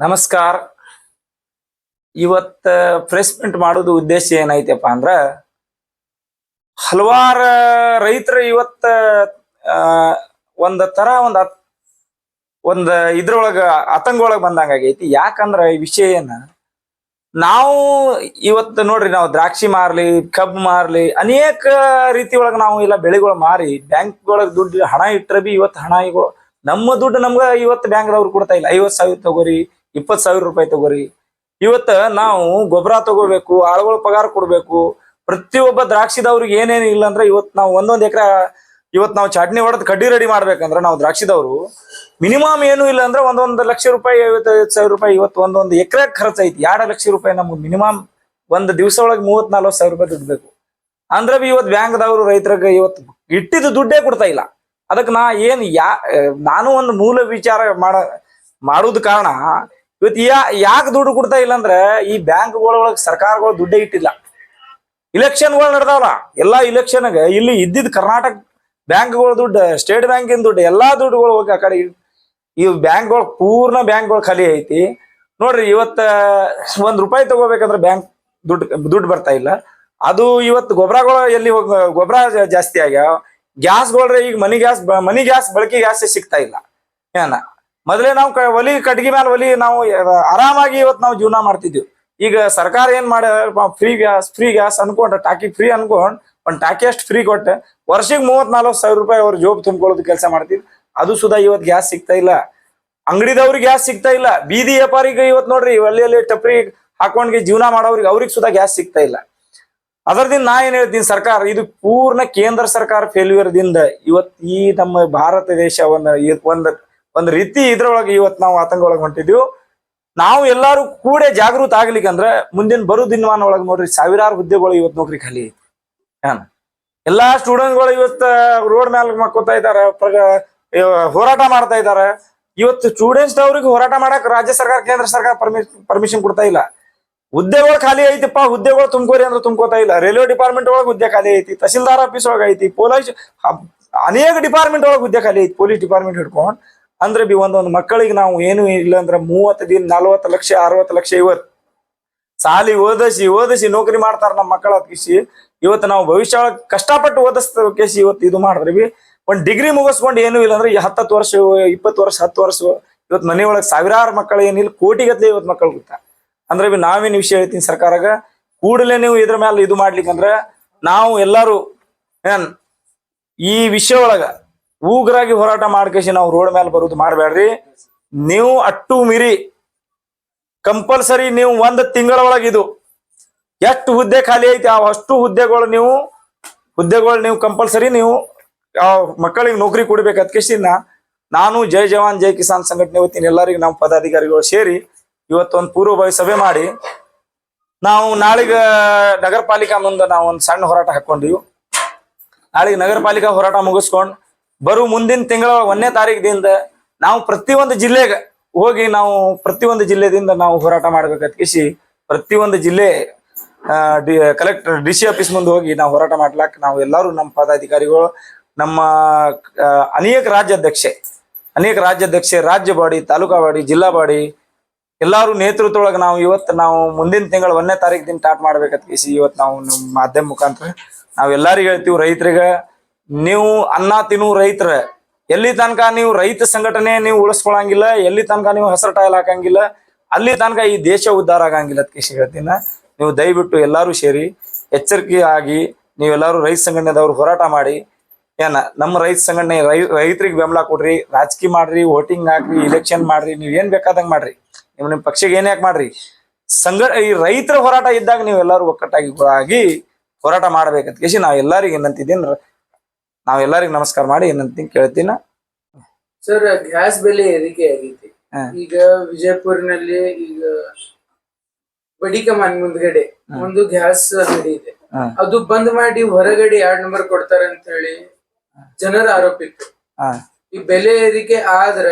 ನಮಸ್ಕಾರ. ಇವತ್ತ press meet ಮಾಡೋದು ಉದ್ದೇಶ ಏನೈತಪ್ಪ ಅಂದ್ರ ಹಲವಾರ ರೈತರು ಇವತ್ತ ಆ ಒಂದ್ ತರ ಒಂದ್ ಇದ್ರೊಳಗ ಆತಂಕ ಒಳಗ ಬಂದಂಗ ಆಗೈತಿ. ಯಾಕಂದ್ರ ಈ ವಿಷಯ ಏನ, ನಾವು ಇವತ್ತು ನೋಡ್ರಿ, ನಾವು ದ್ರಾಕ್ಷಿ ಮಾರ್ಲಿ, ಕಬ್ಬು ಮಾರ್ಲಿ, ಅನೇಕ ರೀತಿ ಒಳಗ ನಾವು ಇಲ್ಲ ಬೆಳೆಗಳು ಮಾರಿ ಬ್ಯಾಂಕ್ ಒಳಗ ದುಡ್ಡು ಹಣ ಇಟ್ರ ಬಿ ಇವತ್ತು ಹಣಗಳು ನಮ್ಮ ದುಡ್ಡು ನಮ್ಗ ಇವತ್ತು ಬ್ಯಾಂಕ್ದವ್ರು ಕೊಡ್ತಾ ಇಲ್ಲ. 50,000 ತಗೋರಿ, 20,000 ರೂಪಾಯಿ ತಗೋರಿ. ಇವತ್ತ ನಾವು ಗೊಬ್ಬರ ತಗೋಬೇಕು, ಆಳುಗಳ ಪಗಾರ ಕೊಡ್ಬೇಕು. ಪ್ರತಿಯೊಬ್ಬ ದ್ರಾಕ್ಷಿದವ್ರಿಗೆ ಏನೇನು ಇಲ್ಲ ಅಂದ್ರೆ ಇವತ್ತು ನಾವು ಒಂದೊಂದ್ ಎಕರೆ ಇವತ್ತು ನಾವು ಚಟ್ನಿ ಹೊಡೆದ್ ಕಡ್ಡಿ ರೆಡಿ ಮಾಡ್ಬೇಕಂದ್ರ ನಾವು ದ್ರಾಕ್ಷಿದವ್ರು ಮಿನಿಮಮ್ ಏನು ಇಲ್ಲ ಅಂದ್ರೆ 1 ಲಕ್ಷ ರೂಪಾಯಿ, 55,000 ರೂಪಾಯಿ ಇವತ್ತು ಒಂದೊಂದು ಎಕರೆ ಖರ್ಚು ಐತಿ. 2 ಲಕ್ಷ ರೂಪಾಯಿ ನಮ್ಗೆ ಮಿನಿಮಮ್ ಒಂದ್ ದಿವಸ ಒಳಗೆ 30,000-40,000 ರೂಪಾಯಿ ದುಡ್ಬೇಕು ಅಂದ್ರೆ ಬಿ ಇವತ್ತು ಬ್ಯಾಂಕ್ದವ್ರು ರೈತರಿಗೆ ಇವತ್ತು ಇಟ್ಟಿದ್ದು ದುಡ್ಡೇ ಕೊಡ್ತಾ ಇಲ್ಲ. ಅದಕ್ಕೆ ನಾನು ಒಂದು ಮೂಲ ವಿಚಾರ ಮಾಡುದ ಕಾರಣ ಇವತ್ತು ಯಾಕೆ ದುಡ್ಡು ಕೊಡ್ತಾ ಇಲ್ಲ ಅಂದ್ರೆ ಈ ಬ್ಯಾಂಕ್ಗಳೊಳಗೆ ಸರ್ಕಾರಗಳು ದುಡ್ಡೇ ಇಟ್ಟಿಲ್ಲ. ಇಲೆಕ್ಷನ್ಗಳು ನಡೆದಾವಲ್ಲ, ಎಲ್ಲಾ ಇಲೆಕ್ಷನ್ಗೆ ಇಲ್ಲಿ ಇದ್ದಿದ್ ಕರ್ನಾಟಕ ಬ್ಯಾಂಕ್ಗಳು ದುಡ್ಡು, ಸ್ಟೇಟ್ ಬ್ಯಾಂಕಿನ ದುಡ್ಡು, ಎಲ್ಲಾ ದುಡ್ಡುಗಳು ಹೋಗಿ ಆ ಕಡೆ ಈ ಬ್ಯಾಂಕ್ಗಳು ಪೂರ್ಣ ಬ್ಯಾಂಕ್ಗಳು ಖಾಲಿ ಐತಿ. ನೋಡ್ರಿ, ಇವತ್ತ ₹1 ತಗೋಬೇಕಂದ್ರೆ ಬ್ಯಾಂಕ್ ದುಡ್ಡು ಬರ್ತಾ ಇಲ್ಲ. ಅದು ಇವತ್ತು ಗೊಬ್ಬರಗಳು ಎಲ್ಲಿ ಹೋಗ, ಗೊಬ್ಬರ ಜಾಸ್ತಿ ಆಗ್ಯಾವ. ಗ್ಯಾಸ್ಗಳ್ರೆ ಈಗ ಮನಿ ಗ್ಯಾಸ್ ಬಳಕೆ ಗ್ಯಾಸ್ ಸಿಗ್ತಾ ಇಲ್ಲ. ಏನ ಮೊದಲೇ ನಾವು ಒಲಿ ಕಟ್ಗಿ ಮೇಲೆ ಒಲಿ ನಾವು ಆರಾಮಾಗಿ ಇವತ್ತು ನಾವು ಜೀವನ ಮಾಡ್ತಿದ್ವಿ. ಈಗ ಸರ್ಕಾರ ಏನ್ ಮಾಡ, ಫ್ರೀ ಗ್ಯಾಸ್ ಅನ್ಕೊಂಡ ಟಾಕಿ ಫ್ರೀ ಅನ್ಕೊಂಡ್ ಒಂದ್ ಟಾಕಿ ಅಷ್ಟು ಫ್ರೀ ಕೊಟ್ಟೆ ವರ್ಷಕ್ಕೆ 30,000-40,000 ರೂಪಾಯಿ ಅವ್ರ ಜೋಬ್ ತುಂಬ್ಕೊಳ್ಳೋದು ಕೆಲಸ ಮಾಡ್ತಿದ್ವಿ. ಅದು ಸುಧಾ ಇವತ್ತು ಗ್ಯಾಸ್ ಸಿಗ್ತಾ ಇಲ್ಲ. ಅಂಗಡಿದವ್ರಿಗೆ ಗ್ಯಾಸ್ ಸಿಗ್ತಾ ಇಲ್ಲ. ಬೀದಿ ವ್ಯಾಪಾರಿಗೆ ಇವತ್ತು ನೋಡ್ರಿ, ಒಳ್ಳೆಯಲ್ಲಿ ಟಪ್ರಿ ಹಾಕೊಂಡ್ಗೆ ಜೀವನ ಮಾಡೋರಿಗೆ ಅವ್ರಿಗೆ ಸುಧಾ ಗ್ಯಾಸ್ ಸಿಗ್ತಾ ಇಲ್ಲ. ಅದರದಿಂದ ನಾ ಏನ್ ಹೇಳ್ತೀನಿ, ಸರ್ಕಾರ ಇದು ಪೂರ್ಣ ಕೇಂದ್ರ ಸರ್ಕಾರ ಫೇಲ್ಯೂರ್ ದಿಂದ ಇವತ್ತು ಈ ನಮ್ಮ ಭಾರತ ದೇಶ ಒಂದ್ ರೀತಿ ಇದ್ರೊಳಗೆ ಇವತ್ತು ನಾವು ಆತಂಕ ಒಳಗೆ ಹೊಂಟಿದ್ವಿ. ನಾವು ಎಲ್ಲಾರು ಕೂಡ ಜಾಗೃತ ಆಗ್ಲಿಕ್ಕಂದ್ರ ಮುಂದಿನ ಬರೋ ದಿನಮಾನ ಒಳಗೆ ನೋಡ್ರಿ ಸಾವಿರಾರು ಹುದ್ದೆಗಳು ಇವತ್ತು ನೌಕರಿ ಖಾಲಿ ಐತಿ. ಎಲ್ಲಾ ಸ್ಟೂಡೆಂಟ್ಗಳು ಇವತ್ತು ರೋಡ್ ಮೇಲೆ ಮಕ್ಕೋತಾ ಇದಾರೆ, ಹೋರಾಟ ಮಾಡ್ತಾ ಇದಾರೆ. ಇವತ್ತು ಸ್ಟೂಡೆಂಟ್ಸ್ ಅವ್ರಿಗೆ ಹೋರಾಟ ಮಾಡಕ್ ರಾಜ್ಯ ಸರ್ಕಾರ, ಕೇಂದ್ರ ಸರ್ಕಾರ ಪರ್ಮಿಷನ್ ಕೊಡ್ತಾ ಇಲ್ಲ. ಹುದ್ದೆಗಳು ಖಾಲಿ ಐತಿಪ್ಪ, ಹುದ್ದೆಗಳು ತುಂಬ್ಕೋರಿ ಅಂದ್ರೆ ತುಂಬ್ಕೋತಾ ಇಲ್ಲ. ರೈಲ್ವೆ ಡಿಪಾರ್ಟ್ಮೆಂಟ್ ಒಳಗೆ ಹುದ್ದೆ ಖಾಲಿ ಐತಿ, ತಹಸೀಲ್ದಾರ್ ಆಫೀಸ್ ಒಳಗೆ ಐತಿ, ಪೊಲೀಸ್ ಅನೇಕ ಡಿಪಾರ್ಟ್ಮೆಂಟ್ ಒಳಗೆ ಹುದ್ದೆ ಖಾಲಿ ಐತಿ. ಪೊಲೀಸ್ ಡಿಪಾರ್ಟ್ಮೆಂಟ್ ಹಿಡ್ಕೊಂಡ್ ಅಂದ್ರೆ ಬಿ ಒಂದೊಂದು ಮಕ್ಕಳಿಗೆ ನಾವು ಏನು ಇಲ್ಲ ಅಂದ್ರೆ 30 ದಿನ 40 ಲಕ್ಷ 60 ಲಕ್ಷ ಇವತ್ತು ಸಾಲಿ ಓದಿಸಿ ನೌಕರಿ ಮಾಡ್ತಾರ ನಮ್ಮ ಮಕ್ಕಳ ಕಿಸಿ. ಇವತ್ತು ನಾವು ಭವಿಷ್ಯ ಒಳಗೆ ಕಷ್ಟಪಟ್ಟು ಓದಿಸ್ತ ಕೇಸಿ ಇವತ್ತು ಇದು ಮಾಡಿದ್ರಿ ಬಿ ಒಂದ್ ಡಿಗ್ರಿ ಮುಗಿಸ್ಕೊಂಡು ಏನು ಇಲ್ಲ ಅಂದ್ರೆ 10 ವರ್ಷ 20 ವರ್ಷ 10 ವರ್ಷ ಇವತ್ತು ಮನೆ ಒಳಗೆ ಸಾವಿರಾರು ಮಕ್ಕಳು ಏನಿಲ್ಲ, ಕೋಟಿಗತ್ಲೆ ಇವತ್ತು ಮಕ್ಕಳು ಗೊತ್ತಾ. ಅಂದ್ರೆ ಬಿ ನಾವೇನು ವಿಷಯ ಹೇಳ್ತೀನಿ ಸರ್ಕಾರಗ, ಕೂಡಲೇ ನೀವು ಇದ್ರ ಮೇಲೆ ಇದು ಮಾಡ್ಲಿಕ್ಕಂದ್ರ ನಾವು ಎಲ್ಲಾರು ಈ ವಿಷಯ ಒಳಗ ಉಗ್ರಾಗಿ ಹೋರಾಟ ಮಾಡ್ಕೇಸಿ ನಾವು ರೋಡ್ ಮೇಲೆ ಬರುದು ಮಾಡ್ಬೇಡ್ರಿ. ನೀವು ಅಟ್ಟು ಮೀರಿ ಕಂಪಲ್ಸರಿ ನೀವು 1 ತಿಂಗಳ ಒಳಗೆ ಇದು ಎಷ್ಟು ಹುದ್ದೆ ಖಾಲಿ ಐತಿ ಅಷ್ಟು ಹುದ್ದೆಗಳು ನೀವು ಕಂಪಲ್ಸರಿ ನೀವು ಮಕ್ಕಳಿಗೆ ನೌಕರಿ ಕೊಡ್ಬೇಕು. ಅದಕ್ಕೆ ನಾನು ಜೈ ಜವಾನ್ ಜೈ ಕಿಸಾನ್ ಸಂಘಟನೆ ವತಿಯಿಂದ ಎಲ್ಲರಿಗೂ ನಮ್ಮ ಪದಾಧಿಕಾರಿಗಳು ಸೇರಿ ಇವತ್ತೊಂದು ಪೂರ್ವಭಾವಿ ಸಭೆ ಮಾಡಿ ನಾವು ನಾಳೆಗ ನಗರ ಪಾಲಿಕಾ ಮುಂದೆ ನಾವು ಒಂದು ಸಣ್ಣ ಹೋರಾಟ ಹಾಕೊಂಡಿವಿ. ನಾಳೆಗೆ ನಗರ ಪಾಲಿಕಾ ಹೋರಾಟ ಮುಗಿಸ್ಕೊಂಡು ಬರು ಮುಂದಿನ ತಿಂಗಳ 1ನೇ ತಾರೀಕಿನಿಂದ ನಾವು ಪ್ರತಿಯೊಂದು ಜಿಲ್ಲೆಗೆ ಹೋಗಿ ನಾವು ಪ್ರತಿಯೊಂದು ಜಿಲ್ಲೆದಿಂದ ನಾವು ಹೋರಾಟ ಮಾಡ್ಬೇಕಂತ ಪ್ರತಿಯೊಂದು ಜಿಲ್ಲೆ ಕಲೆಕ್ಟರ್ DC ಆಫೀಸ್ ಮುಂದೆ ಹೋಗಿ ನಾವು ಹೋರಾಟ ಮಾಡ್ಲಾಕ್ ನಾವು ಎಲ್ಲರೂ ನಮ್ಮ ಪದಾಧಿಕಾರಿಗಳು, ನಮ್ಮ ಅನೇಕ ರಾಜ್ಯಾಧ್ಯಕ್ಷೆ, ರಾಜ್ಯ ಬಾಡಿ, ತಾಲೂಕಾ ಬಾಡಿ, ಜಿಲ್ಲಾ ಬಾಡಿ ಎಲ್ಲಾರು ನೇತೃತ್ವದೊಳಗೆ ನಾವು ಇವತ್ತು ನಾವು ಮುಂದಿನ ತಿಂಗಳ 1ನೇ ತಾರೀಕಿನಿಂದ ಸ್ಟಾರ್ಟ್ ಮಾಡ್ಬೇಕಂತ ಇವತ್ತು ನಾವು ನಮ್ಮ ಮಾಧ್ಯಮ ಮುಖಾಂತರ ನಾವ್ ಎಲ್ಲರಿಗೂ ಹೇಳ್ತೀವಿ. ರೈತರಿಗೆ ನೀವು ಅನ್ನ ತಿನ್ನು ರೈತರ ಎಲ್ಲಿ ತನಕ ನೀವು ರೈತ ಸಂಘಟನೆ ನೀವು ಉಳಿಸ್ಕೊಳಂಗಿಲ್ಲ, ಎಲ್ಲಿ ತನಕ ನೀವು ಹೆಸರು ಟಾಯಲ್ ಹಾಕಂಗಿಲ್ಲ, ಅಲ್ಲಿ ತನಕ ಈ ದೇಶ ಉದ್ಧಾರ ಆಗಂಗಿಲ್ಲ ಅಂತ ಹೇಳ್ತೀನಿ. ನೀವು ದಯವಿಟ್ಟು ಎಲ್ಲಾರು ಸೇರಿ ಎಚ್ಚರಿಕೆ ಆಗಿ ನೀವೆಲ್ಲರೂ ರೈತ ಸಂಘಟನೆದವ್ರು ಹೋರಾಟ ಮಾಡಿ ನಮ್ಮ ರೈತ ಸಂಘಟನೆ ರೈತರಿಗೆ ಬೆಂಬಲ ಕೊಡ್ರಿ, ರಾಜಕೀಯ ಮಾಡ್ರಿ, ವೋಟಿಂಗ್ ಹಾಕ್ರಿ, ಇಲೆಕ್ಷನ್ ಮಾಡ್ರಿ, ನೀವ್ ಏನ್ ಬೇಕಾದಂಗ ಮಾಡ್ರಿ, ನಿಮ್ ಪಕ್ಷಕ್ಕೆ ಏನ್ ಯಾಕೆ ಮಾಡ್ರಿ. ಈ ರೈತರ ಹೋರಾಟ ಇದ್ದಾಗ ನೀವು ಎಲ್ಲರೂ ಒಕ್ಕಟ್ಟಾಗಿ ಹೋರಾಟ ಮಾಡ್ಬೇಕಂತ ನಾವ್ ಎಲ್ಲರಿಗೂ ಏನಂತಿದ್ದೀನಿ, ನಾವೆಲ್ಲರಿಗೂ ನಮಸ್ಕಾರ ಮಾಡಿ ಏನಂತ ಕೇಳ್ತೀನ. ಸರ್, ಗ್ಯಾಸ್ ಬೆಲೆ ಏರಿಕೆ ಆಗೈತಿ. ಈಗ ವಿಜಯಪುರಿನಲ್ಲಿ ಈಗ ಬಡಿಕಮಾನ್ ಮುಂದ್ಗಡೆ ಒಂದು ಗ್ಯಾಸ್ ಅಂಗಡಿ ಇದೆ, ಅದು ಬಂದ್ ಮಾಡಿ ಹೊರಗಡೆ 2 ನಂಬರ್ ಕೊಡ್ತಾರೆ ಅಂತ ಹೇಳಿ ಜನರ ಆರೋಪ ಇತ್ತು. ಈ ಬೆಲೆ ಏರಿಕೆ ಆದ್ರ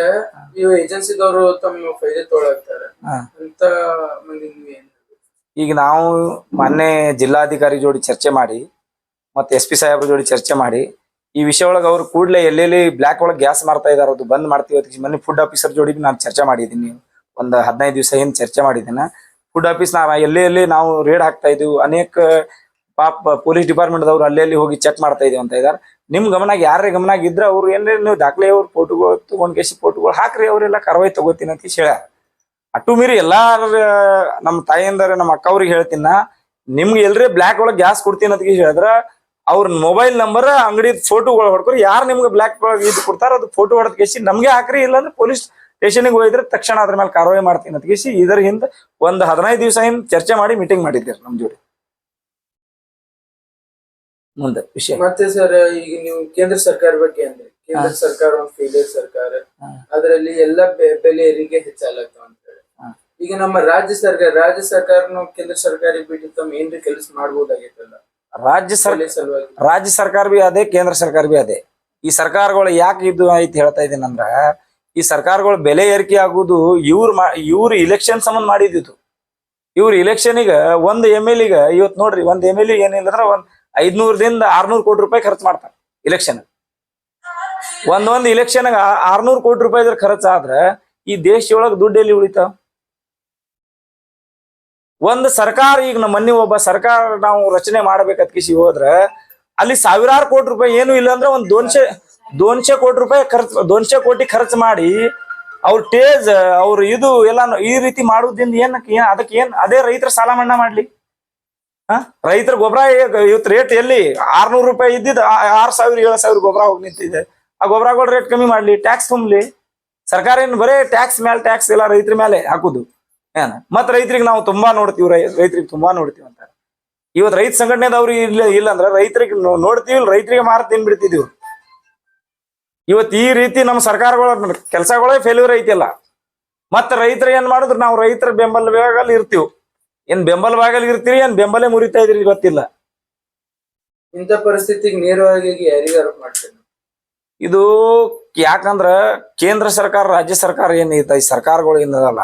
ಇವು ಏಜೆನ್ಸಿದವರು ತಮ್ಮ ಫೈದೆ ತೊಗೊಳಾಗ್ತಾರ ಅಂತ ಮಂದಿ. ಈಗ ನಾವು ಮೊನ್ನೆ ಜಿಲ್ಲಾಧಿಕಾರಿ ಜೋಡಿ ಚರ್ಚೆ ಮಾಡಿ ಮತ್ತೆ SP ಸಾಹೇಬ್ರ ಜೋಡಿ ಚರ್ಚೆ ಮಾಡಿ ಈ ವಿಷಯ ಒಳಗೆ ಅವ್ರು ಕೂಡಲೇ ಎಲ್ಲೆಲ್ಲಿ ಬ್ಲಾಕ್ ಒಳಗೆ ಗ್ಯಾಸ್ ಮಾರ್ತಾ ಇದಾರೆ ಅದು ಬಂದ್ ಮಾಡ್ತೀವಿ. ಮೊನ್ನೆ ಫುಡ್ ಆಫೀಸರ್ ಜೋಡಿ ನಾನು ಚರ್ಚೆ ಮಾಡಿದ್ದೀನಿ. ಒಂದು 15 ದಿವಸ ಏನ್ ಚರ್ಚೆ ಮಾಡಿದ್ದೇನೆ. ಫುಡ್ ಆಫೀಸ್ ಎಲ್ಲಿ ನಾವು ರೇಡ್ ಹಾಕ್ತಾ ಇದೀವಿ, ಅನೇಕ ಪಾಪ ಪೊಲೀಸ್ ಡಿಪಾರ್ಟ್ಮೆಂಟ್ ದವ್ರು ಅಲ್ಲಿ ಹೋಗಿ ಚೆಕ್ ಮಾಡ್ತಾ ಇದೀವಿ ಅಂತ ಇದಾರೆ. ನಿಮ್ ಗಮನಾಗ ಯಾರೇ ಗಮನಾಗ ಇದ್ರೆ ಅವ್ರು ಏನ್ರಿ ನೀವು ದಾಖಲೆ ಅವ್ರ ಫೋಟೋಗಳು ತಗೊಂಡ್ ಕೇಸಿ ಫೋಟೋಗಳು ಹಾಕ್ರಿ, ಅವರೆಲ್ಲ ಕಾರ್ವಾಯಿ ತಗೋತೀನಿ ಅಂತ ಹೇಳ್ಯಾರ. ಅಟ್ಟು ಮೀರಿ ಎಲ್ಲಾರ ನಮ್ಮ ತಾಯಿಯಂದರೆ ನಮ್ಮ ಅಕ್ಕ ಅವ್ರಿಗೆ ಹೇಳ್ತೀನ, ನಿಮ್ಗೆ ಎಲ್ರಿ ಬ್ಲಾಕ್ ಒಳಗೆ ಗ್ಯಾಸ್ ಕೊಡ್ತೀನಿ ಅಂತ ಹೇಳಿದ್ರ ಅವ್ರ ಮೊಬೈಲ್ ನಂಬರ್ ಅಂಗಡಿ ಫೋಟೋಗಳು ಹೊಡ್ಕೊರಿ, ಯಾರು ನಿಮ್ಗೆ ಬ್ಲಾಕ್ ಒಳಗೆ ಇದು ಕೊಡ್ತಾರ ಅದು ಫೋಟೋ ಹೊಡೆದ್ ಕೇಸಿ ನಮ್ಗೆ ಹಾಕ್ರಿ, ಇಲ್ಲಾಂದ್ರೆ ಪೊಲೀಸ್ ಸ್ಟೇಷನ್ಗೆ ಹೋಗಿದ್ರೆ ತಕ್ಷಣ ಅದ್ರ ಮೇಲೆ ಕಾರ್ವಾಯಿ ಮಾಡ್ತೀನಿ ಅಂತ ಕೇಸಿ ಇದರ ಹಿಂದೆ ಒಂದು 15 ದಿವಸ ಹಿಂದೆ ಚರ್ಚೆ ಮಾಡಿ ಮೀಟಿಂಗ್ ಮಾಡಿದ್ದೀರಿ ನಮ್ ಜೋಡಿ. ಮುಂದೆ ವಿಷಯ ಮತ್ತೆ ಸರ್, ಈಗ ನೀವು ಕೇಂದ್ರ ಸರ್ಕಾರ ಬಗ್ಗೆ ಅಂದ್ರೆ ಕೇಂದ್ರ ಸರ್ಕಾರ ಒಂದು ಫೇಲಿಯರ್ ಸರ್ಕಾರ, ಅದರಲ್ಲಿ ಎಲ್ಲ ಬೆಲೆ ಏರಿಕೆ ಹೆಚ್ಚಾಗ್ತಾವ ಅಂತ ಹೇಳಿ. ಈಗ ನಮ್ಮ ರಾಜ್ಯ ಸರ್ಕಾರನು ಕೇಂದ್ರ ಸರ್ಕಾರ ಬಿಟ್ಟು ತಮ್ಮ ಏನ್ರಿ ಕೆಲಸ ಮಾಡ್ಬೋದಾಗೈತಲ್ಲ. ರಾಜ್ಯ ಸರ್ಕಾರ ಬಿ ಅದೇ, ಕೇಂದ್ರ ಸರ್ಕಾರ ಬಿ ಅದೇ. ಈ ಸರ್ಕಾರಗಳು ಯಾಕೆ ಇದು ಐತಿ ಹೇಳ್ತಾ ಇದ್ದೀನಂದ್ರ, ಈ ಸರ್ಕಾರಗಳು ಬೆಲೆ ಏರಿಕೆ ಆಗುದು ಇವ್ರು ಇಲೆಕ್ಷನ್ ಸಂಬಂಧ ಮಾಡಿದ್ದು. ಇವ್ರ ಇಲೆಕ್ಷನ್ಗ ಒಂದು MLA ಗ ಇವತ್ತು ನೋಡ್ರಿ, ಒಂದು MLA ಏನಿಲ್ಲ ಒಂದ್ 500 600 ಕೋಟಿ ರೂಪಾಯಿ ಖರ್ಚು ಮಾಡ್ತಾರೆ ಇಲೆಕ್ಷನ್. ಒಂದೊಂದು ಇಲೆಕ್ಷನ್ 600 ಕೋಟಿ ರೂಪಾಯಿ ಖರ್ಚು ಆದ್ರ ಈ ದೇಶದೊಳಗೆ ದುಡ್ಡು ಎಲ್ಲಿ ಉಳಿತಾವ? ಒಂದು ಸರ್ಕಾರ, ಈಗ ನಮ್ಮ ಮನೆ ಒಬ್ಬ ಸರ್ಕಾರ ನಾವು ರಚನೆ ಮಾಡ್ಬೇಕಂತ ಕಿಸಿ ಹೋದ್ರ ಅಲ್ಲಿ ಸಾವಿರಾರು ಕೋಟಿ ರೂಪಾಯಿ ಏನು ಇಲ್ಲ ಅಂದ್ರೆ ಒಂದು 200 ಕೋಟಿ ರೂಪಾಯಿ ಖರ್ಚು, 200 ಕೋಟಿ ಖರ್ಚು ಮಾಡಿ ಅವ್ರ ಟೇಜ್ ಅವ್ರು ಇದು ಎಲ್ಲ ಈ ರೀತಿ ಮಾಡುವುದಿಂದ ಅದಕ್ಕೆ ಅದೇ ರೈತರ ಸಾಲ ಮನ್ನಾ ಮಾಡ್ಲಿ. ರೈತರ ಗೊಬ್ಬರ ಇವತ್ತು ರೇಟ್ ಎಲ್ಲಿ 600 ರೂಪಾಯಿ ಇದ್ದಿದ್ದು 6000 7000 ಗೊಬ್ಬರ ಹೋಗಿ ನಿಂತಿದೆ. ಆ ಗೊಬ್ಬರಗಳ ರೇಟ್ ಕಮ್ಮಿ ಮಾಡ್ಲಿ, ಟ್ಯಾಕ್ಸ್ ತುಂಬಲಿ. ಸರ್ಕಾರ ಏನ್ ಬರೇ ಟ್ಯಾಕ್ಸ್ ಮೇಲೆ ಟ್ಯಾಕ್ಸ್ ಎಲ್ಲ ರೈತರ ಮೇಲೆ ಹಾಕುದು ಮತ್ ರೈತರಿಗೆ ನಾವು ತುಂಬಾ ನೋಡ್ತೀವಿ, ರೈತರಿಗೆ ತುಂಬಾ ನೋಡ್ತೀವಿ ಅಂತ. ಇವತ್ತು ರೈತ ಸಂಘಟನೆದವ್ರು ಇಲ್ಲ ಅಂದ್ರೆ ರೈತರಿಗೆ ನೋಡ್ತೀವಿ, ರೈತರಿಗೆ ಮಾರ ತಿನ್ಬಿಡ್ತಿದೀವಿ. ಇವತ್ತು ಈ ರೀತಿ ನಮ್ಮ ಸರ್ಕಾರಗಳ ಕೆಲಸಗಳೇ ಫೇಲ್ಯೂರ್ ಐತಿಲ್ಲ. ಮತ್ತ ರೈತರು ಏನ್ ಮಾಡಿದ್ರು, ನಾವು ರೈತರ ಬೆಂಬಲವಾಗಿ ಇರ್ತೀವಿ. ಏನ್ ಬೆಂಬಲವಾಗಿ ಇರ್ತೀರಿ, ಏನ್ ಬೆಂಬಲ ಮುರಿತಾ ಇದ್ರಿ ಗೊತ್ತಿಲ್ಲ. ಇಂಥ ಪರಿಸ್ಥಿತಿಗೆ ನೇರವಾಗಿ ಯಾರಿಗೆ ಆರೋಪ ಮಾಡ್ತೇನೆ ಇದು ಯಾಕಂದ್ರ ಕೇಂದ್ರ ಸರ್ಕಾರ ರಾಜ್ಯ ಸರ್ಕಾರ ಏನೈತ, ಈ ಸರ್ಕಾರಗಳು ಏನದಲ್ಲ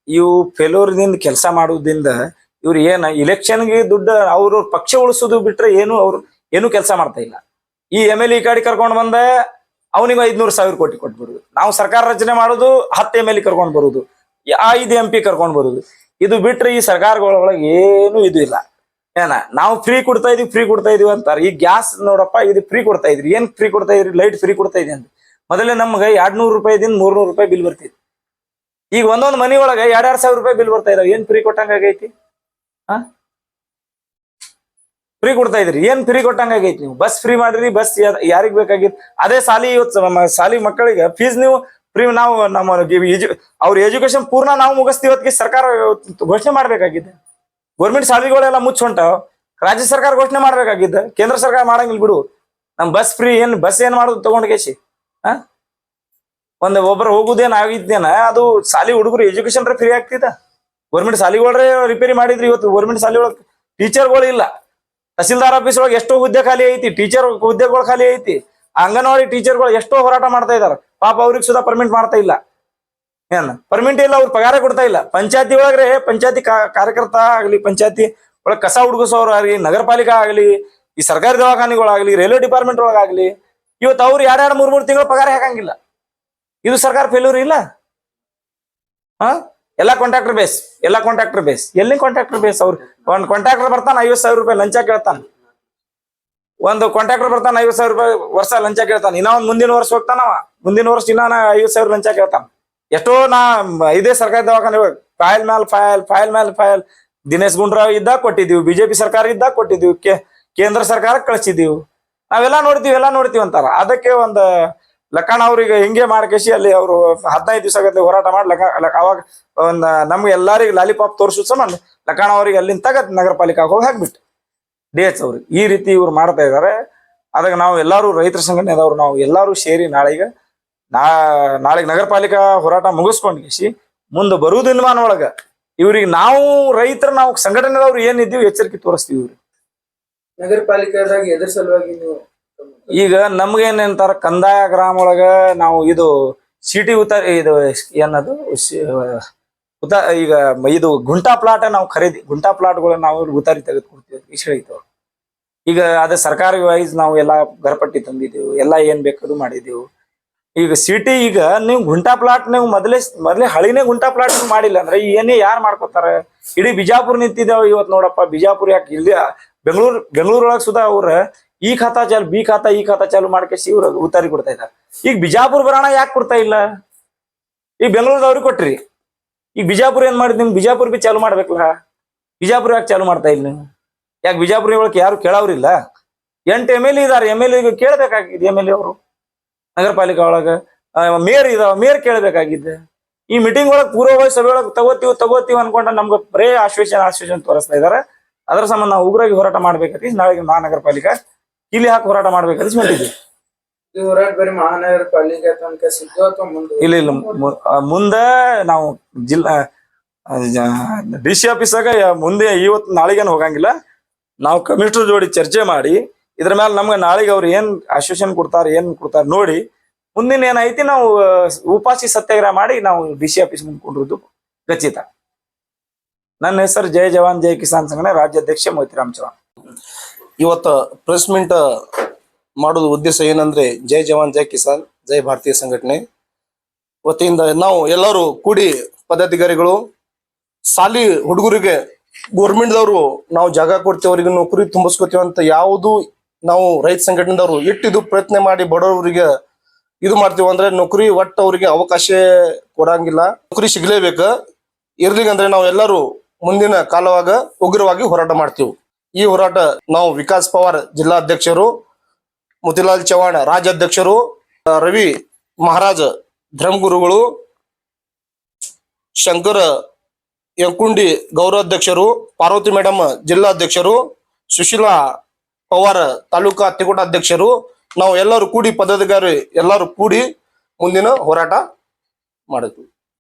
ಇವು ಫೇಲ್ಯೂರ್ದಿಂದ ಕೆಲಸ ಮಾಡುವುದಿಂದ ಇವ್ರು ಏನ ಇಲೆಕ್ಷನ್ಗೆ ದುಡ್ಡು ಅವ್ರ ಪಕ್ಷ ಉಳಿಸೋದು ಬಿಟ್ರೆ ಏನು ಕೆಲಸ ಮಾಡ್ತಾ ಇಲ್ಲ. ಈ MLA ಈ ಗಾಡಿ ಕರ್ಕೊಂಡು ಬಂದ ಅವನಿಗೆ 500,000 ಕೋಟಿ ಕೊಟ್ಬಿಡುದು. ನಾವು ಸರ್ಕಾರ ರಚನೆ ಮಾಡೋದು 10 MLA ಕರ್ಕೊಂಡು ಬರುದು, 5 MP ಕರ್ಕೊಂಡು ಬರುದು. ಇದು ಬಿಟ್ರೆ ಈ ಸರ್ಕಾರಗಳೊಳಗೆ ಏನು ಇದು ಇಲ್ಲ. ನಾವು ಫ್ರೀ ಕೊಡ್ತಾ ಇದೀವಿ ಅಂತಾರೆ. ಈ ಗ್ಯಾಸ್ ನೋಡಪ್ಪ, ಇದು ಫ್ರೀ ಕೊಡ್ತಾ ಇದ್ರಿ, ಏನ್ ಫ್ರೀ ಕೊಡ್ತಾ ಇದ್ರಿ? ಲೈಟ್ ಫ್ರೀ ಕೊಡ್ತಾ ಇದ್ರಿ ಅಂತ. ಮೊದಲೇ ನಮ್ಗೆ 200 ರೂಪಾಯಿದಿಂದ 300 ರೂಪಾಯಿ ಬಿಲ್ ಬರ್ತಿತ್ತು. ಈಗ ಒಂದೊಂದು ಮನಿ ಒಳಗೆ 2,000 ರೂಪಾಯಿ ಬಿಲ್ ಬರ್ತಾ ಇದಾವೆ. ಏನ್ ಫ್ರೀ ಕೊಟ್ಟಂಗ ಆಗೈತಿ? ಫ್ರೀ ಕೊಡ್ತಾ ಇದ್ರಿ, ಏನ್ ಫ್ರೀ ಕೊಟ್ಟಂಗ ಆಗೈತಿ? ನೀವು ಬಸ್ ಫ್ರೀ ಮಾಡ್ರಿ, ಬಸ್ ಯಾರಿಗ್ ಬೇಕಾಗಿತ್ತು ಅದೇ ಸಾಲಿ. ಇವತ್ತು ಸಾಲಿ ಮಕ್ಕಳಿಗೆ ಫೀಸ್ ನೀವು ಫ್ರೀ, ನಾವು ನಮ್ಮ ಅವ್ರ ಎಜುಕೇಶನ್ ಪೂರ್ಣ ನಾವು ಮುಗಿಸ್ತೀವಿ ಹೊತ್ತಿಗೆ ಸರ್ಕಾರ ಘೋಷಣೆ ಮಾಡ್ಬೇಕಾಗಿದೆ. ಗೌರ್ಮೆಂಟ್ ಶಾಲೆಗಳೆಲ್ಲ ಮುಚ್ಚ ಹೊಂಟಾವ್, ರಾಜ್ಯ ಸರ್ಕಾರ ಘೋಷಣೆ ಮಾಡ್ಬೇಕಾಗಿದ್ದ. ಕೇಂದ್ರ ಸರ್ಕಾರ ಮಾಡಂಗಿಲ್ಲ ಬಿಡು. ನಮ್ ಬಸ್ ಫ್ರೀ ಬಸ್ ಏನ್ ಮಾಡುದು ತಗೊಂಡ್ ಕೇಸಿ? ಒಬ್ಬರು ಹೋಗುದೇನ್ ಆಗಿದ್ದೇನ? ಅದು ಶಾಲಿ ಹುಡುಗರು ಎಜುಕೇಶನ್ ಫ್ರೀ ಆಗ್ತಿದ? ಗೌರ್ಮೆಂಟ್ ಶಾಲೆಗಳೇ ರಿಪೇರಿ ಮಾಡಿದ್ರಿ. ಇವತ್ತು ಗೌರ್ಮೆಂಟ್ ಶಾಲೆ ಒಳಗೆ ಟೀಚರ್ಗಳು ಇಲ್ಲ. ತಹಸೀಲ್ದಾರ್ ಆಫೀಸ್ ಒಳಗೆ ಎಷ್ಟೋ ಹುದ್ದೆ ಖಾಲಿ ಐತಿ, ಟೀಚರ್ ಹುದ್ದೆಗಳು ಖಾಲಿ ಐತಿ. ಅಂಗನವಾಡಿ ಟೀಚರ್ಗಳು ಎಷ್ಟೋ ಹೋರಾಟ ಮಾಡ್ತಾ ಇದಾರೆ. ಪಾಪ ಅವ್ರಿಗೆ ಸುಧಾ ಪರ್ಮಿಟ್ ಮಾಡ್ತಾ ಇಲ್ಲ. ಪರ್ಮಿಟ್ ಇಲ್ಲ, ಅವ್ರು ಪಗಾರ ಕೊಡ್ತಾ ಇಲ್ಲ. ಪಂಚಾಯತಿ ಒಳಗ್ರೆ ಪಂಚಾಯತಿ ಕಾರ್ಯಕರ್ತ ಆಗ್ಲಿ, ಪಂಚಾಯತಿ ಒಳಗೆ ಕಸ ಹುಡುಗಿಸೋರು ಆಗ್ಲಿ, ನಗರ ಪಾಲಿಕೆ ಆಗ್ಲಿ, ಈ ಸರ್ಕಾರಿ ದವಾಖಾನೆಗಳಾಗ್ಲಿ, ರೈಲ್ವೆ ಡಿಪಾರ್ಟ್ಮೆಂಟ್ ಒಳಗಾಗ್ಲಿ, ಇವತ್ತು ಅವ್ರು 2-3 ತಿಂಗಳು ಪಗಾರ ಹಾಕಂಗಿಲ್ಲ. ಇದು ಸರ್ಕಾರ ಫೇಲ್ಯೂರ್ ಇಲ್ಲ? ಎಲ್ಲ ಕಾಂಟ್ರಾಕ್ಟರ್ ಬೇಸ್. ಎಲ್ಲಿ ಕಾಂಟ್ರಾಕ್ಟರ್ ಬೇಸ್? ಅವ್ರು ಒಂದ್ ಕಾಂಟ್ರಾಕ್ಟರ್ ಬರ್ತಾನ 50,000 ರೂಪಾಯಿ ಲಂಚ ಕೇಳ್ತಾನ. ಒಂದು ಕಾಂಟ್ರಾಕ್ಟರ್ ಬರ್ತಾನ 50,000 ರೂಪಾಯಿ ವರ್ಷ ಲಂಚ ಕೇಳ್ತಾನ. ಇನ್ನ ಮುಂದಿನ ವರ್ಷ ಹೋಗ್ತಾನವ, ಮುಂದಿನ ವರ್ಷ ಇನ್ನ 50,000 ಲಂಚ ಕೇಳ್ತಾನ. ಎಷ್ಟೋ ಇದೇ ಸರ್ಕಾರಿ ದವಾಖಾನೆ ಫೈಲ್ ಮೇಲೆ ಫೈಲ್ ದಿನೇಶ್ ಗುಂಡೂರಾವ್ ಇದ್ದಾಗ ಕೊಟ್ಟಿದ್ದೀವಿ, ಬಿಜೆಪಿ ಸರ್ಕಾರ ಇದ್ದಾಗ ಕೊಟ್ಟಿದ್ದೀವಿ, ಕೇಂದ್ರ ಸರ್ಕಾರಕ್ಕೆ ಕಳಿಸಿದ್ದೀವಿ. ನಾವೆಲ್ಲ ನೋಡ್ತೀವಿ ಅಂತಾರ. ಅದಕ್ಕೆ ಒಂದು ಲಕ್ಕಣ ಅವ್ರಿಗೆ ಹಿಂಗೆ ಮಾಡ್ಕೇಸಿ ಅಲ್ಲಿ ಅವರು 15 ದಿವಸ ಹೋರಾಟ ಮಾಡಿ ಅವಾಗ ನಮ್ಗೆ ಎಲ್ಲರಿಗೂ ಲಾಲಿಪಾಪ್ ತೋರಿಸೋ ಸಂಬಂಧ ಲಕ್ಕಣ ಅವ್ರಿಗೆ ಅಲ್ಲಿಂದ ತಗದ್ ನಗರ ಪಾಲಿಕೆ ಹೋಗಿ ಹಾಕ್ಬಿಟ್ಟು DH ಅವ್ರಿಗೆ ಈ ರೀತಿ ಇವ್ರು ಮಾಡ್ತಾ ಇದಾರೆ. ಅದಕ್ಕೆ ನಾವು ಎಲ್ಲಾರು ರೈತರ ಸಂಘಟನೆದವ್ರು ನಾವು ಎಲ್ಲಾರು ಸೇರಿ ನಾಳೆಗೆ ನಗರ ಪಾಲಿಕಾ ಹೋರಾಟ ಮುಗಿಸ್ಕೊಂಡ್ಗಿಸಿ ಮುಂದೆ ಬರುವ ದಿನಮಾನ ಒಳಗ ಇವ್ರಿಗೆ ನಾವು ನಾವು ಸಂಘಟನೆದವ್ರು ಏನಿದ್ದೀವಿ ಎಚ್ಚರಿಕೆ ತೋರಿಸ್ತೀವಿ. ಇವ್ರಿಗೆ ನಗರ ಪಾಲಿಕೆದಾಗ ಎದ್ರ ಸಲುವಾಗಿ ನೀವು ಈಗ ನಮ್ಗೇನಂತಾರ, ಕಂದಾಯ ಗ್ರಾಮ ಒಳಗ ನಾವು ಇದು ಸಿಟಿ ಇದು ಏನದು ಈಗ ಇದು ಗುಂಟಾ ಪ್ಲಾಟ್ ನಾವು ಗುಂಟಾ ಪ್ಲಾಟ್ಗಳು ನಾವು ಉತಾರಿ ತೆಗೆದುಕೊಡ್ತೀವಿ ಇಷ್ಟ ಐತವ್ರು. ಈಗ ಅದೇ ಸರ್ಕಾರಿ ವೈಸ್ ನಾವು ಎಲ್ಲಾ ಗರ್ಪಟ್ಟಿ ತಂದಿದ್ದೀವಿ, ಎಲ್ಲಾ ಏನ್ ಬೇಕಾದ್ರು ಮಾಡಿದೀವಿ. ಈಗ ಸಿಟಿ ಈಗ ನೀವು ಗುಂಟಾ ಪ್ಲಾಟ್ ನೀವು ಮೊದಲೇ ಹಳಿನೇ ಗುಂಟಾ ಪ್ಲಾಟ್ ಮಾಡಿಲ್ಲ ಅಂದ್ರೆ ಏನೇ ಯಾರು ಮಾಡ್ಕೋತಾರ. ಇಡೀ ಬಿಜಾಪುರ್ ನಿಂತಿದ್ದಾವ ಇವತ್ ನೋಡಪ್ಪ. ಬಿಜಾಪುರ್ ಯಾಕೆ ಇಲ್ಲಿ ಬೆಂಗಳೂರೊಳಗೆ ಸುಧಾ ಅವ್ರ ಈ ಖಾತಾ ಚಾಲು ಬಿ ಖಾತಾ ಈ ಖಾತಾ ಚಾಲು ಮಾಡ್ಕೇಸಿ ಇವ್ರ ಉತ್ತಾರಿ ಕೊಡ್ತಾ ಇದ್ದಾರೆ. ಈಗ ಬಿಜಾಪುರ್ ಬರೋಣ ಯಾಕೆ ಕೊಡ್ತಾ ಇಲ್ಲ? ಈಗ ಬೆಂಗಳೂರದವ್ರಿಗೆ ಕೊಟ್ರಿ, ಈಗ ಬಿಜಾಪುರ ಏನ್ ಮಾಡಿದ್? ನಿಮ್ ಬಿಜಾಪುರ್ ಬಿ ಚಾಲು ಮಾಡ್ಬೇಕಲ್ಲ. ಬಿಜಾಪುರ ಯಾಕೆ ಚಾಲು ಮಾಡ್ತಾ ಇಲ್ಲ ನೀವು? ಯಾಕೆ ಬಿಜಾಪುರ ಒಳಗೆ ಯಾರು ಕೇಳವ್ರಿಲ್ಲ? 8 MLA ಇದಾರೆ. MLA ಕೇಳಬೇಕಾಗಿದೆ. MLA ಅವರು ನಗರ ಪಾಲಿಕೆ ಒಳಗ ಮೇಯರ್ ಇದಾವ, ಮೇಯರ್ ಕೇಳಬೇಕಾಗಿದ್ದೆ. ಈ ಮೀಟಿಂಗ್ ಒಳಗ್ ಪೂರ್ವಭಾವಿ ಸಭೆ ಒಳಗ್ ತಗೋತೀವಿ ಅನ್ಕೊಂಡ ನಮ್ಗೆ ಬರೇ ಆಶ್ವಾಸನೆ ತೋರಿಸ್ತಾ ಇದಾರೆ. ಅದ್ರ ಸಂಬಂಧ ನಾವು ಉಗ್ರಾಗಿ ಹೋರಾಟ ಮಾಡ್ಬೇಕಂತ ನಾಳೆ ಮಹಾನಗರ ಪಾಲಿಕೆ ಇಲ್ಲಿ ಹಾಕಿ ಹೋರಾಟ ಮಾಡ್ಬೇಕಂತ ಮಾಡಿದ್ವಿ. ಈ ಹೋರಾಟ ಬರೀ ಮಹಾನಗರ ಪಾಲಿಕೆ ತನಕ ಸಿದ್ದು ಅಥವಾ ಮುಂದೆ? ಇಲ್ಲ ಮುಂದೆ ನಾವು ಜಿಲ್ಲಾ DC ಆಫೀಸಾಗ ಮುಂದೆ ಇವತ್ತು ನಾಳೆಗೇನು ಹೋಗಂಗಿಲ್ಲ. ನಾವು ಕಮಿಷನರ್ ಜೋಡಿ ಚರ್ಚೆ ಮಾಡಿ ಇದ್ರ ಮೇಲೆ ನಮ್ಗೆ ನಾಳೆಗೆ ಅವ್ರು ಏನ್ ಆಶ್ವಾಸನೆ ಕೊಡ್ತಾರ ನೋಡಿ ಮುಂದಿನ ಏನೈತಿ ನಾವು ಉಪಾಸಿ ಸತ್ಯಾಗ್ರಹ ಮಾಡಿ ನಾವು DC ಆಫೀಸ್ ಮುಂದ್ಕೊಂಡಿರೋದು ಖಚಿತ. ನನ್ನ ಹೆಸರು ಜೈ ಜವಾನ್ ಜೈ ಕಿಸಾನ್ ಸಂಘಟನೆ ರಾಜ್ಯಾಧ್ಯಕ್ಷ ಮೋತಿರಾಮ್ ಚೌಹಾಣ್. ಇವತ್ತು ಪ್ರೆಸ್ ಮೀಟ್ ಮಾಡೋದು ಉದ್ದೇಶ ಏನಂದ್ರೆ ಜೈ ಜವಾನ್ ಜೈ ಕಿಸಾನ್ ಜೈ ಭಾರತೀಯ ಸಂಘಟನೆ ವತಿಯಿಂದ ನಾವು ಎಲ್ಲರೂ ಕೂಡಿ ಪದಾಧಿಕಾರಿಗಳು ಸಾಲಿ ಹುಡುಗರಿಗೆ ಗೋರ್ಮೆಂಟ್ದವರು ನಾವು ಜಾಗ ಕೊಡ್ತೇವೆ, ಅವರಿಗೆ ನೌಕರಿ ತುಂಬಿಸ್ಕೊತೀವಿ ಅಂತ ಯಾವುದು ನಾವು ರೈತ ಸಂಘಟನೆದವರು ಇಟ್ಟಿದ್ದು ಪ್ರಯತ್ನ ಮಾಡಿ ಬಡವರಿಗೆ ಇದು ಮಾಡ್ತೀವಿ ಅಂದ್ರೆ ನೌಕರಿ ಒಟ್ಟು ಅವರಿಗೆ ಅವಕಾಶ ಕೊಡಂಗಿಲ್ಲ. ನೌಕರಿ ಸಿಗ್ಲೇಬೇಕು. ಇರ್ಲಿಕ್ಕಂದ್ರೆ ನಾವು ಎಲ್ಲರೂ ಮುಂದಿನ ಕಾಲವಾಗ ಉಗ್ರವಾಗಿ ಹೋರಾಟ ಮಾಡ್ತೀವಿ. ಈ ಹೋರಾಟ ನಾವು ವಿಕಾಸ್ ಪವಾರ್ ಜಿಲ್ಲಾಧ್ಯಕ್ಷರು, ಮೋತಿಲಾಲ್ ಚೌಹಾಣ್ ರಾಜ್ಯಾಧ್ಯಕ್ಷರು, ರವಿ ಮಹಾರಾಜ್ ಧರ್ಮಗುರುಗಳು, ಶಂಕರ ಯಂಕುಂಡಿ ಗೌರವಾಧ್ಯಕ್ಷರು, ಪಾರ್ವತಿ ಮೇಡಮ್ ಜಿಲ್ಲಾಧ್ಯಕ್ಷರು, ಸುಶೀಲಾ ಪವಾರ್ ತಾಲೂಕಾ ತಿಕೋಟಾಧ್ಯಕ್ಷರು, ನಾವು ಎಲ್ಲರೂ ಕೂಡಿ ಪದಾಧಿಕಾರಿ ಎಲ್ಲರೂ ಕೂಡಿ ಮುಂದಿನ ಹೋರಾಟ ಮಾಡಿದ್ವಿ.